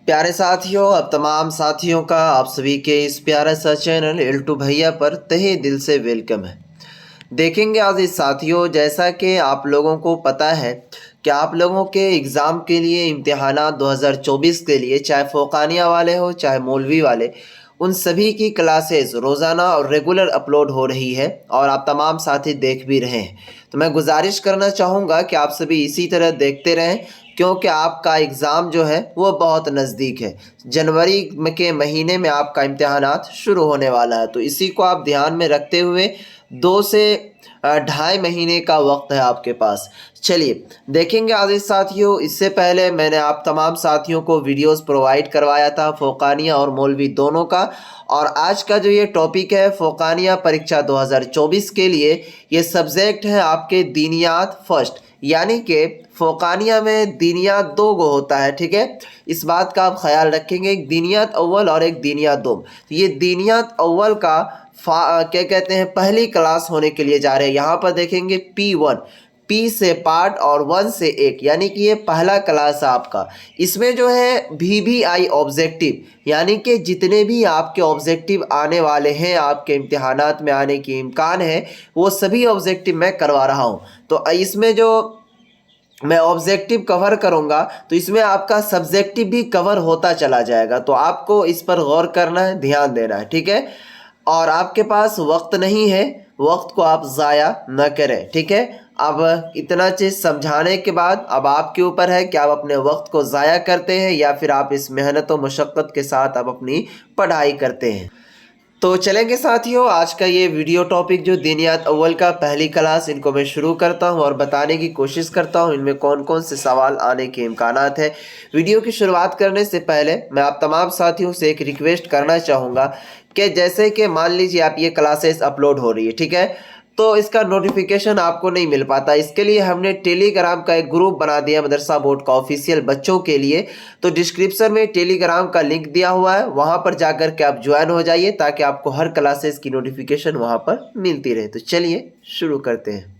प्यारे साथियों, अब तमाम साथियों का आप सभी के इस प्यारा सा चैनल एल्टू भैया पर तहे दिल से वेलकम है। देखेंगे आज इस साथियों, जैसा कि आप लोगों को पता है कि आप लोगों के एग्ज़ाम के लिए इम्तिहानात 2024 के लिए, चाहे फ़ौक़ानिया वाले हो चाहे मौलवी वाले, उन सभी की क्लासेस रोज़ाना और रेगुलर अपलोड हो रही है और आप तमाम साथी देख भी रहे हैं। तो मैं गुजारिश करना चाहूँगा कि आप सभी इसी तरह देखते रहें, क्योंकि आपका एग्ज़ाम जो है वो बहुत नज़दीक है। जनवरी के महीने में आपका इम्तिहानात शुरू होने वाला है, तो इसी को आप ध्यान में रखते हुए 2 से 2.5 महीने का वक्त है आपके पास। चलिए देखेंगे आज़िज़ साथियों, इससे पहले मैंने आप तमाम साथियों को वीडियोस प्रोवाइड करवाया था फ़ौक़ानिया और मौलवी दोनों का, और आज का जो ये टॉपिक है फ़ौक़ानिया परीक्षा 2024 के लिए, ये सब्जेक्ट है आपके दीनियात फर्स्ट, यानी कि फ़ौक़ानिया में दीनियात 2 गो होता है, ठीक है। इस बात का आप ख्याल रखेंगे, एक दीनियात अव्वल और एक दीनियात दोम। तो ये दीनियात अव्वल का क्या कहते हैं, पहली क्लास होने के लिए जा रहे हैं। यहाँ पर देखेंगे P1, P से पार्ट और 1 से 1, यानी कि ये पहला क्लास है आपका। इसमें जो है VBI ऑब्जेक्टिव, यानी कि जितने भी आपके ऑब्जेक्टिव आने वाले हैं, आपके इम्तिहानात में आने की इम्कान है, वो सभी ऑब्जेक्टिव मैं करवा रहा हूँ। तो इसमें जो मैं ऑब्जेक्टिव कवर करूंगा तो इसमें आपका सब्जेक्टिव भी कवर होता चला जाएगा। तो आपको इस पर गौर करना है, ध्यान देना है, ठीक है। और आपके पास वक्त नहीं है, वक्त को आप ज़ाया न करें, ठीक है। अब इतना चीज़ समझाने के बाद अब आपके ऊपर है कि आप अपने वक्त को ज़ाया करते हैं या फिर आप इस मेहनत और मशक्क़त के साथ आप अपनी पढ़ाई करते हैं। तो चलेंगे साथियों, आज का ये वीडियो टॉपिक जो दीनियात अव्वल का पहली क्लास, इनको मैं शुरू करता हूँ और बताने की कोशिश करता हूँ इनमें कौन कौन से सवाल आने के इम्कानात है। वीडियो की शुरुआत करने से पहले मैं आप तमाम साथियों से एक रिक्वेस्ट करना चाहूँगा कि जैसे कि मान लीजिए आप ये क्लासेस अपलोड हो रही है, ठीक है, तो इसका नोटिफिकेशन आपको नहीं मिल पाता। इसके लिए हमने टेलीग्राम का एक ग्रुप बना दिया मदरसा बोर्ड का ऑफिशियल बच्चों के लिए। तो डिस्क्रिप्शन में टेलीग्राम का लिंक दिया हुआ है, वहां पर जाकर के आप ज्वाइन हो जाइए ताकि आपको हर क्लासेस की नोटिफिकेशन वहां पर मिलती रहे। तो चलिए शुरू करते हैं।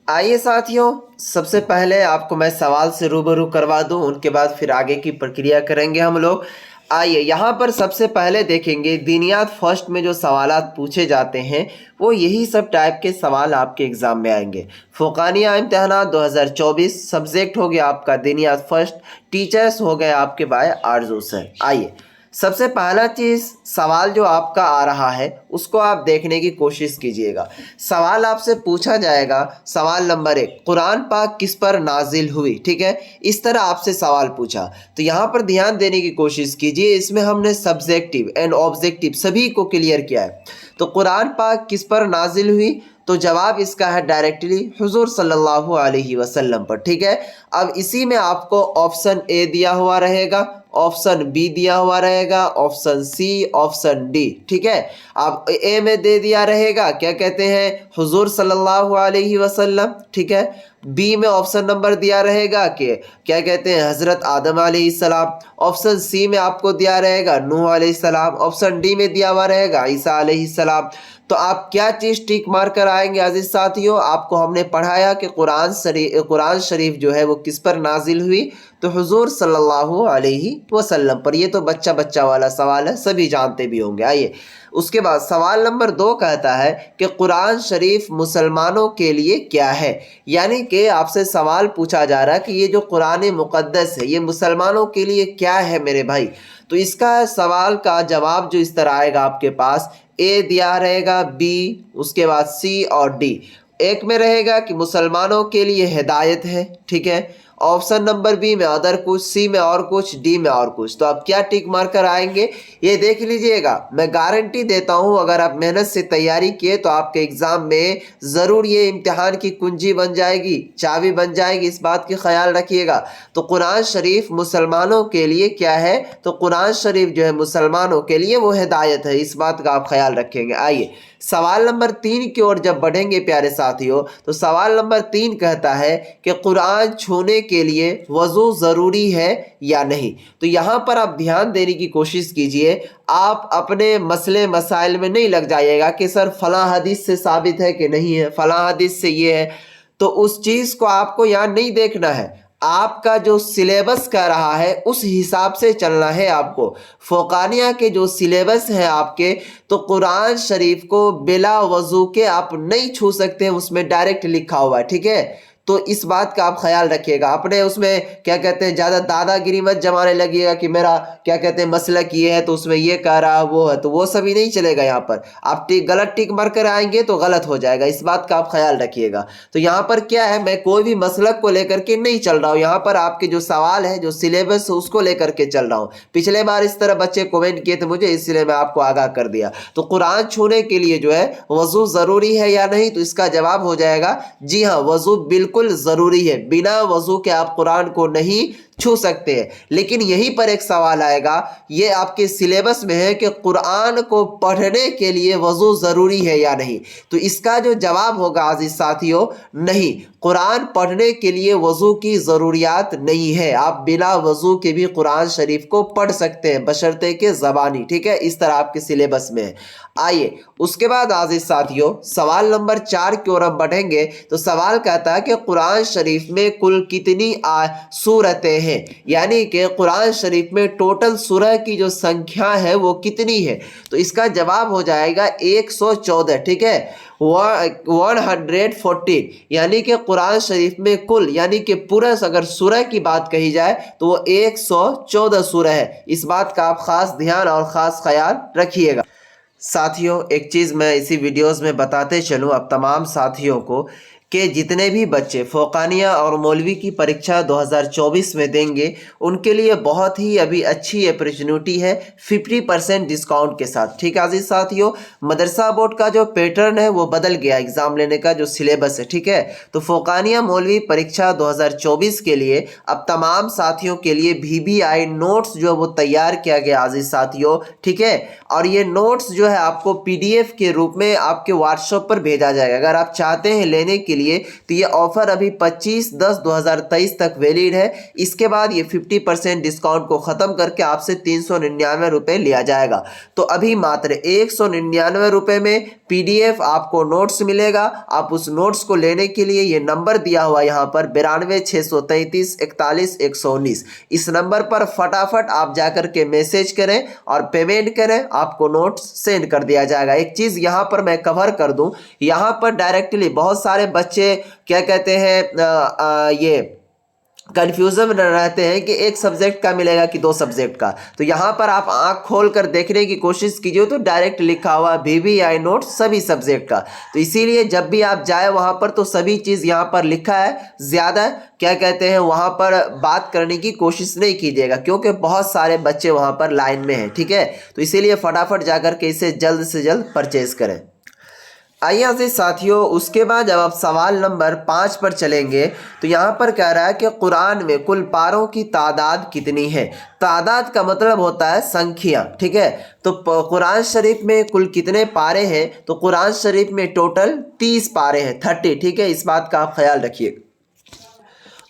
आइए साथियों, सबसे पहले आपको मैं सवाल से रूबरू करवा दूं, उनके बाद फिर आगे की प्रक्रिया करेंगे हम लोग। आइए यहाँ पर सबसे पहले देखेंगे दीनियात फर्स्ट में जो सवालात पूछे जाते हैं वो यही सब टाइप के सवाल आपके एग्ज़ाम में आएंगे। फ़ौक़ानिया इम्तिहानात 2024 सब्जेक्ट हो गया आपका दीनियात फर्स्ट, टीचर्स हो गए आपके बाय आरजू सर। आइए सबसे पहला चीज़, सवाल जो आपका आ रहा है उसको आप देखने की कोशिश कीजिएगा। सवाल आपसे पूछा जाएगा, सवाल नंबर 1, कुरान पाक किस पर नाजिल हुई, ठीक है। इस तरह आपसे सवाल पूछा, तो यहाँ पर ध्यान देने की कोशिश कीजिए। इसमें हमने सब्जेक्टिव एंड ऑब्जेक्टिव सभी को क्लियर किया है। तो कुरान पाक किस पर नाजिल हुई, तो जवाब इसका है डायरेक्टली हुजूर सल्लल्लाहु अलैहि वसल्लम पर, ठीक है। अब इसी में आपको ऑप्शन ए दिया हुआ रहेगा, ऑप्शन बी दिया हुआ रहेगा, ऑप्शन सी, ऑप्शन डी, ठीक है। अब ए में दे दिया रहेगा क्या कहते हैं, हुजूर सल्लल्लाहु अलैहि वसल्लम, ठीक है। बी में ऑप्शन नंबर दिया रहेगा कि क्या कहते हैं, हज़रत आदम अलैहिस्सलाम। ऑप्शन सी में आपको दिया रहेगा नूह अलैहिस्सलाम। ऑप्शन डी में दिया हुआ रहेगा ईसा अलैहिस्सलाम। तो आप क्या चीज़ टिक मार कर आएंगे अजीज साथियों, आपको हमने पढ़ाया कि कुरान शरीफ जो है वो किस पर नाजिल हुई, तो हुजूर सल्लल्लाहु अलैहि वसल्लम पर। ये तो बच्चा बच्चा वाला सवाल है, सभी जानते भी होंगे। आइए उसके बाद सवाल नंबर 2 कहता है कि कुरान शरीफ मुसलमानों के लिए क्या है, यानी कि आपसे सवाल पूछा जा रहा है कि ये जो कुरान मुक़द्दस है ये मुसलमानों के लिए क्या है मेरे भाई। तो इसका सवाल का जवाब जो इस तरह आएगा आपके पास, ए दिया रहेगा, बी, उसके बाद सी और डी। एक में रहेगा कि मुसलमानों के लिए हिदायत है, ठीक है। ऑप्शन नंबर बी में अदर कुछ, सी में और कुछ, डी में और कुछ। तो आप क्या टिक मार कर आएंगे ये देख लीजिएगा। मैं गारंटी देता हूँ अगर आप मेहनत से तैयारी किए तो आपके एग्ज़ाम में ज़रूर ये इम्तिहान की कुंजी बन जाएगी, चाबी बन जाएगी, इस बात की ख्याल रखिएगा। तो कुरान शरीफ मुसलमानों के लिए क्या है, तो कुरान शरीफ जो है मुसलमानों के लिए वो हिदायत है, इस बात का आप ख्याल रखेंगे। आइए सवाल नंबर 3 की ओर जब बढ़ेंगे प्यारे साथियों, तो सवाल नंबर 3 कहता है कि कुरान छूने के लिए वज़ू ज़रूरी है या नहीं। तो यहाँ पर आप ध्यान देने की कोशिश कीजिए, आप अपने मसले मसाइल में नहीं लग जाइएगा कि सर फलां हदीस से साबित है कि नहीं है, फलां हदीस से ये है। तो उस चीज़ को आपको यहाँ नहीं देखना है, आपका जो सिलेबस कह रहा है उस हिसाब से चलना है आपको। फौकानिया के जो सिलेबस हैं आपके, तो कुरान शरीफ को बिला वजू के आप नहीं छू सकते हैं, उसमें डायरेक्ट लिखा हुआ है, ठीक है। तो इस बात का आप ख्याल रखिएगा। अपने उसमें क्या कहते हैं ज़्यादा दादागिरी मत जमाने लगिएगा कि मेरा क्या कहते हैं मसलक ये है तो उसमें ये कह रहा वो है, तो वो सभी नहीं चलेगा यहाँ पर। आप गलत टिक मार कर आएंगे तो गलत हो जाएगा, इस बात का आप ख्याल रखिएगा। तो यहाँ पर क्या है, मैं कोई भी मसलक को लेकर के नहीं चल रहा हूँ, यहाँ पर आपके जो सवाल है जो सिलेबस है उसको लेकर के चल रहा हूँ। पिछले बार इस तरह बच्चे कमेंट किए थे मुझे, इसलिए मैं आपको आगाह कर दिया। तो कुरान छूने के लिए जो है वजू ज़रूरी है या नहीं, तो इसका जवाब हो जाएगा जी हाँ, वजू बिल्कुल जरूरी है। बिना वजू के आप कुरान को नहीं छू सकते हैं। लेकिन यहीं पर एक सवाल आएगा, ये आपके सिलेबस में है कि कुरान को पढ़ने के लिए वजू ज़रूरी है या नहीं, तो इसका जो जवाब होगा अजीज साथियों, नहीं, कुरान पढ़ने के लिए वजू की ज़रूरियात नहीं है। आप बिना वजू के भी कुरान शरीफ को पढ़ सकते हैं बशर्ते के ज़बानी, ठीक है, इस तरह आपके सिलेबस में है। आइए उसके बाद अजीज साथियों सवाल नंबर 4 की ओर हम बढ़ेंगे। तो सवाल कहता है कि कुरान शरीफ में कुल कितनी सूरतें हैं, यानी कि कुरान शरीफ में टोटल सूरह की जो संख्या है वो कितनी है। तो इसका जवाब हो जाएगा 114, ठीक है, 114, यानी कि कुरान शरीफ में कुल यानी कि पूरा अगर सूरह की बात कही जाए तो वो 114 सूरह है। इस बात का आप खास ध्यान और ख़ास ख्याल रखिएगा। साथियों एक चीज़ मैं इसी वीडियोस में बताते चलूँ अब तमाम साथियों को कि जितने भी बच्चे फौकानिया और मौलवी की परीक्षा 2024 में देंगे उनके लिए बहुत ही अभी अच्छी अपॉर्चुनिटी है 50% डिस्काउंट के साथ, ठीक है अजीज साथियों। मदरसा बोर्ड का जो पैटर्न है वो बदल गया, एग्ज़ाम लेने का जो सिलेबस है, ठीक है। तो फौकानिया मौलवी परीक्षा 2024 के लिए अब तमाम साथियों के लिए VBI नोट्स जो है वो तैयार किया गया अजीज साथियों, ठीक है। और ये नोट्स जो है आपको PDF के रूप में आपके व्हाट्सएप पर भेजा जाएगा। अगर आप चाहते हैं लेने के लिए तो ये ऑफर अभी 25/10/2023 तक वैलिड है। इसके बाद ये 50% डिस्काउंट को ख़त्म करके आपसे 399 रुपये लिया जाएगा। तो अभी मात्र 199 रुपये में PDF आपको नोट्स मिलेगा। आप उस नोट्स को लेने के लिए ये नंबर दिया हुआ यहाँ पर 9263341119, इस नंबर पर फटाफट आप जाकर के मैसेज करें और पेमेंट करें, आपको नोट्स सेंड कर दिया जाएगा। एक चीज़ यहाँ पर मैं कवर कर दूँ, यहाँ पर डायरेक्टली बहुत सारे बच्चे क्या कहते हैं ये कंफ्यूजन में रहते हैं कि एक सब्जेक्ट का मिलेगा कि 2 सब्जेक्ट का। तो यहाँ पर आप आंख खोल कर देखने की कोशिश कीजिए तो डायरेक्ट लिखा हुआ VBI नोट सभी सब्जेक्ट का। तो इसीलिए जब भी आप जाए वहाँ पर तो सभी चीज़ यहाँ पर लिखा है, ज़्यादा क्या कहते हैं वहाँ पर बात करने की कोशिश नहीं कीजिएगा क्योंकि बहुत सारे बच्चे वहाँ पर लाइन में हैं, ठीक है। तो इसीलिए फटाफट जाकर के इसे जल्द से जल्द परचेज करें। आइए से साथियों उसके बाद जब आप सवाल नंबर 5 पर चलेंगे तो यहाँ पर कह रहा है कि कुरान में कुल पारों की तादाद कितनी है। तादाद का मतलब होता है संख्या, ठीक है। तो कुरान शरीफ में कुल कितने पारे हैं, तो कुरान शरीफ में टोटल 30 पारे हैं, 30, ठीक है, इस बात का आप ख्याल रखिए।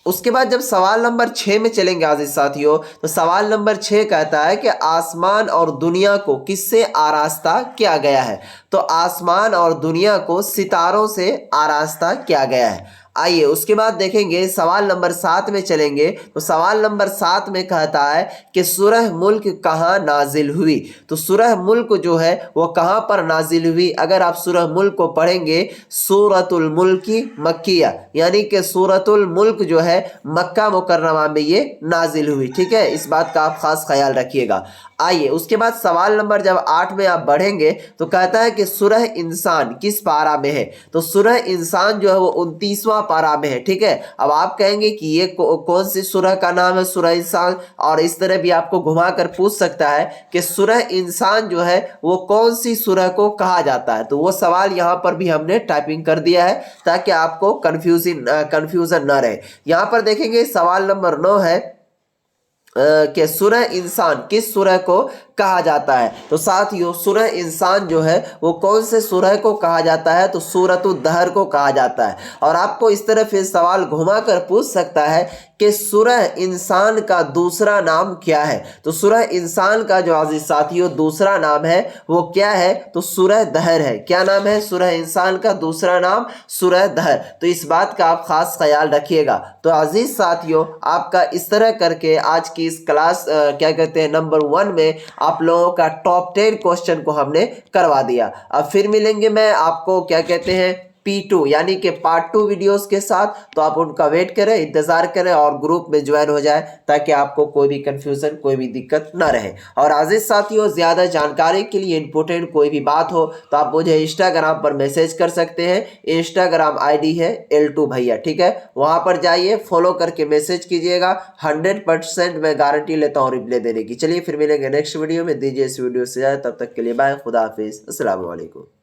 उसके बाद जब सवाल नंबर 6 में चलेंगे आज़िज़ साथियों, तो सवाल नंबर 6 कहता है कि आसमान और दुनिया को किससे आरास्ता किया गया है। तो आसमान और दुनिया को सितारों से आरास्ता किया गया है। आइए उसके बाद देखेंगे सवाल नंबर 7 में चलेंगे। तो सवाल नंबर 7 में कहता है कि सूरह मुल्क कहाँ नाजिल हुई। तो सूरह मुल्क जो है वो कहाँ पर नाजिल हुई। अगर आप सूरह मुल्क को पढ़ेंगे, सूरतुल मुल्की मक्किया, यानी कि सूरतुल मुल्क जो है मक्का मुकर्रमा में ये नाजिल हुई, ठीक है, इस बात का आप खास ख्याल रखिएगा। आइए उसके बाद सवाल नंबर जब 8 में आप बढ़ेंगे तो कहता है कि सूरह इंसान किस पारा में है। तो सूरह इंसान जो है वो 29वां पारा में है, ठीक है। अब आप कहेंगे कि ये कौन सी सूरह का नाम है सूरह इंसान, और इस तरह भी आपको घुमा कर पूछ सकता है कि सूरह इंसान जो है वो कौन सी सूरह को कहा जाता है। तो वो सवाल यहाँ पर भी हमने टाइपिंग कर दिया है ताकि आपको कन्फ्यूजन ना रहे। यहाँ पर देखेंगे सवाल नंबर 9 है कि सूरह इंसान किस सूरह को कहा जाता है। तो साथियों सूरह इंसान जो है वो कौन से सूरह को कहा जाता है, तो सूरतुद दहर को कहा जाता है। और आपको इस तरह फिर सवाल घुमा कर पूछ सकता है कि सूरह इंसान का दूसरा नाम क्या है। तो सूरह इंसान का जो अजीज साथियों दूसरा नाम है वो क्या है, तो सूरह दहर है। क्या नाम है सूरह इंसान का दूसरा नाम? सूरह दहर। तो इस बात का आप खास ख्याल रखिएगा। तो अजीज साथियों आपका इस तरह करके आज की इस क्लास क्या कहते हैं नंबर 1 में आप लोगों का टॉप 10 क्वेश्चन को हमने करवा दिया। अब फिर मिलेंगे मैं आपको क्या कहते हैं P2 यानी कि पार्ट 2 वीडियोस के साथ। तो आप उनका वेट करें, इंतजार करें और ग्रुप में ज्वाइन हो जाए ताकि आपको कोई भी कंफ्यूजन, कोई भी दिक्कत ना रहे। और अजीज साथियों ज़्यादा जानकारी के लिए इंपॉर्टेंट कोई भी बात हो तो आप मुझे इंस्टाग्राम पर मैसेज कर सकते हैं। इंस्टाग्राम आईडी है L2 भैया, ठीक है। वहां पर जाइए, फॉलो करके मैसेज कीजिएगा। 100% मैं गारंटी लेता हूँ रिप्लाई देने की। चलिए फिर मिलेंगे नेक्स्ट वीडियो में। दीजिए इस वीडियो से जाए, तब तक के लिए बाय, खुदा हाफिज, अस्सलाम वालेकुम।